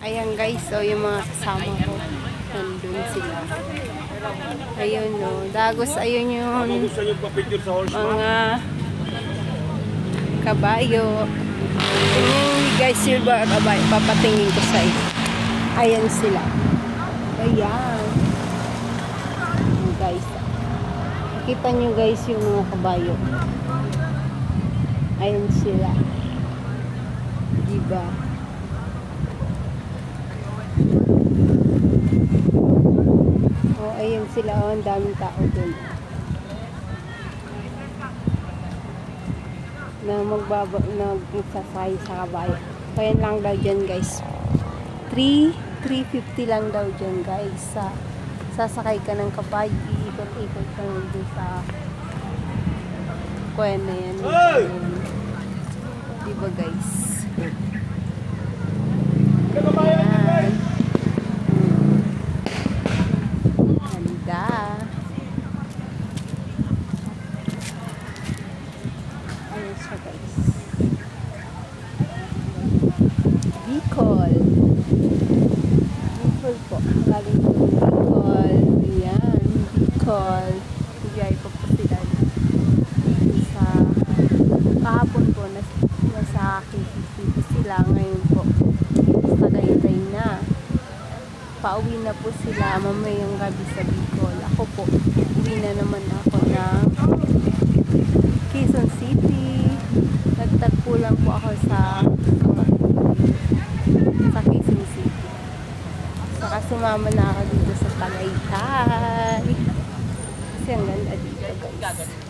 Ayan guys, so yung mga kasama ko, nandun sila. Ayun no, Dagos, ayun yung mga kabayo. Ayun guys, yung mga kabayo, papatingin ko sa iyo. Ayan sila. Ayan. Ayan guys. Nakita nyo guys yung mga kabayo. Ayan sila. Diba? Oh, ayun sila. Oh, ang daming tao dun. Na nagsasay sa kabayo. So, ayan lang daw dyan guys. 350 lang daw dyan guys. Sasakay ka ng kabayo. Iikot-ikot ka dun sa kuwan na yan. Diba guys? Ayan. Ganda. Ayan siya guys. Bicol. Bicol po. Galing po Bicol. Ayan. Bicol. Bigay ko po sila sa kahapon po nasa KCC sila. Ngayon po Tagaytay na. Pauwi na po sila mamayang gabi sa Bicol. Ako po, uwi na naman ako ng Quezon City. Nagtagpo lang po ako sa Quezon City. Saka sumama na ako dito sa Tagaytay. Kasi ang ganda dito guys.